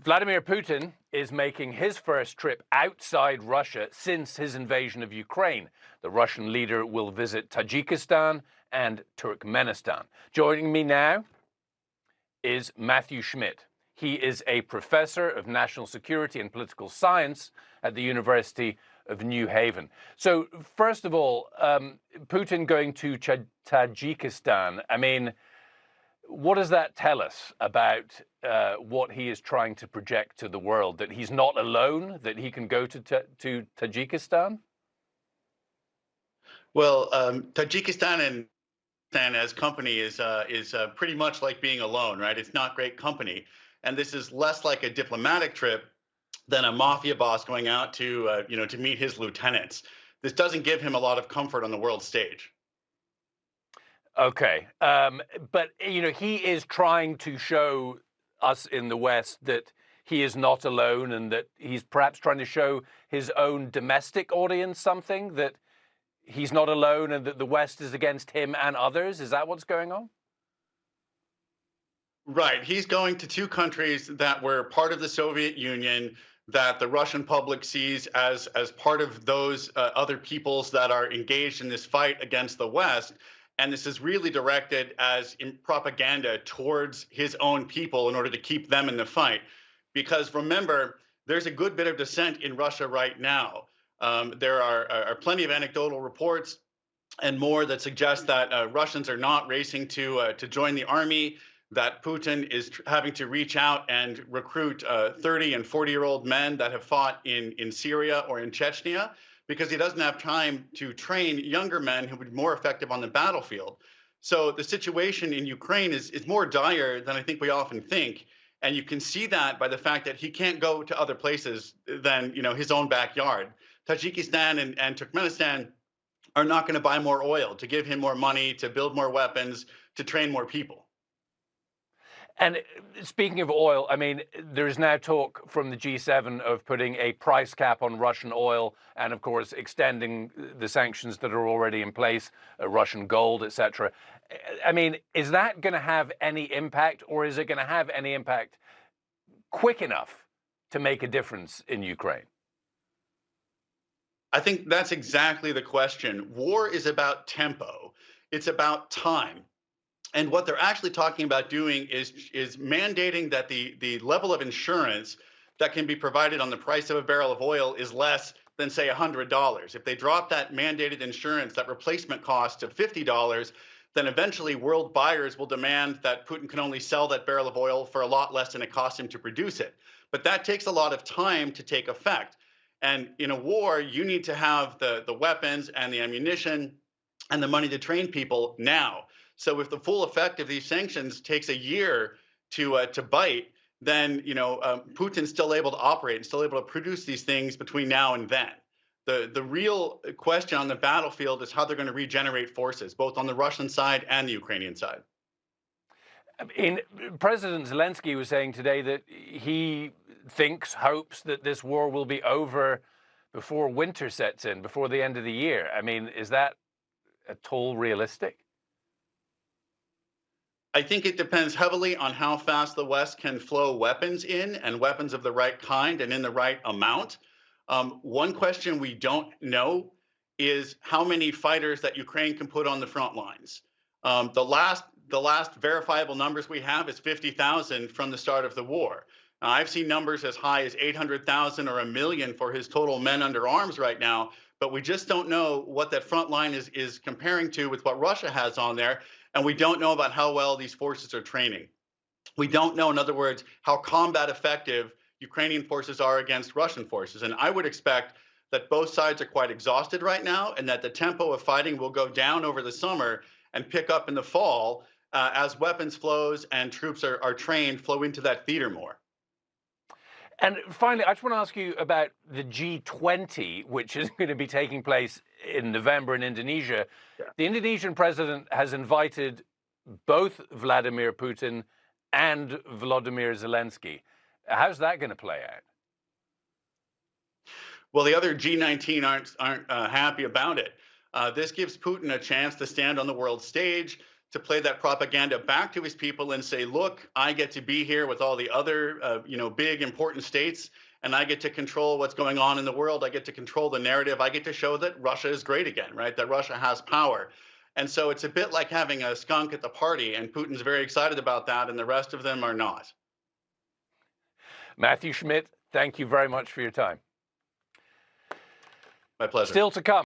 Vladimir Putin is making his first trip outside Russia since his invasion of Ukraine. The Russian leader will visit Tajikistan and Turkmenistan. Joining me now is Matthew Schmidt. He is a professor of national security and political science at the University of New Haven. So, first of all, Putin going to Tajikistan, I mean, what does that tell us about what he is trying to project to the world? That he's not alone, that he can go to Tajikistan? Well, Tajikistan and as company is pretty much like being alone, right? It's not great company, and this is less like a diplomatic trip than a mafia boss going out to to meet his lieutenants. This doesn't give him a lot of comfort on the world stage. Okay. But, he is trying to show us in the West that he is not alone and that he's perhaps trying to show his own domestic audience something, that he's not alone and that the West is against him and others. Is that what's going on? Right. He's going to two countries that were part of the Soviet Union that the Russian public sees as part of those other peoples that are engaged in this fight against the West. And this is really directed as in propaganda towards his own people in order to keep them in the fight. Because remember, there's a good bit of dissent in Russia right now. There are plenty of anecdotal reports and more that suggest that Russians are not racing to join the army, that Putin is having to reach out and recruit 30 and 40-year-old men that have fought in Syria or in Chechnya, because he doesn't have time to train younger men who would be more effective on the battlefield. So the situation in Ukraine is more dire than I think we often think. And you can see that by the fact that he can't go to other places than his own backyard. Tajikistan and Turkmenistan are not going to buy more oil, to give him more money, to build more weapons, to train more people. And speaking of oil, I mean, there is now talk from the G7 of putting a price cap on Russian oil and, of course, extending the sanctions that are already in place, Russian gold, etc. I mean, is that going to have any impact, or is it going to have any impact quick enough to make a difference in Ukraine? I think that's exactly the question. War is about tempo. It's about time. And what they're actually talking about doing is mandating that the level of insurance that can be provided on the price of a barrel of oil is less than, say, $100. If they drop that mandated insurance, that replacement cost to $50, then eventually world buyers will demand that Putin can only sell that barrel of oil for a lot less than it costs him to produce it. But that takes a lot of time to take effect. And in a war, you need to have the weapons and the ammunition and the money to train people now. So if the full effect of these sanctions takes a year to bite, then Putin's still able to operate and still able to produce these things between now and then. The real question on the battlefield is how they're going to regenerate forces, both on the Russian side and the Ukrainian side. President Zelensky was saying today that he hopes that this war will be over before winter sets in, before the end of the year. I mean, is that at all realistic? I think it depends heavily on how fast the West can flow weapons in, and weapons of the right kind and in the right amount. One question we don't know is how many fighters that Ukraine can put on the front lines. The last verifiable numbers we have is 50,000 from the start of the war. I've seen numbers as high as 800,000 or 1 million for his total men under arms right now, but we just don't know what that front line is comparing to with what Russia has on there. And we don't know about how well these forces are training. We don't know, in other words, how combat effective Ukrainian forces are against Russian forces. And I would expect that both sides are quite exhausted right now, and that the tempo of fighting will go down over the summer and pick up in the fall as weapons flows and troops are trained, flow into that theater more. And finally, I just want to ask you about the G20, which is going to be taking place in November in Indonesia. Yeah. The Indonesian president has invited both Vladimir Putin and Volodymyr Zelensky. How's that going to play out? Well, the other G19 aren't happy about it. This gives Putin a chance to stand on the world stage, to play that propaganda back to his people and say, look, I get to be here with all the other, big important states, and I get to control what's going on in the world. I get to control the narrative. I get to show that Russia is great again, right? That Russia has power. And so it's a bit like having a skunk at the party, and Putin's very excited about that, and the rest of them are not. Matthew Schmidt, thank you very much for your time. My pleasure. Still to come.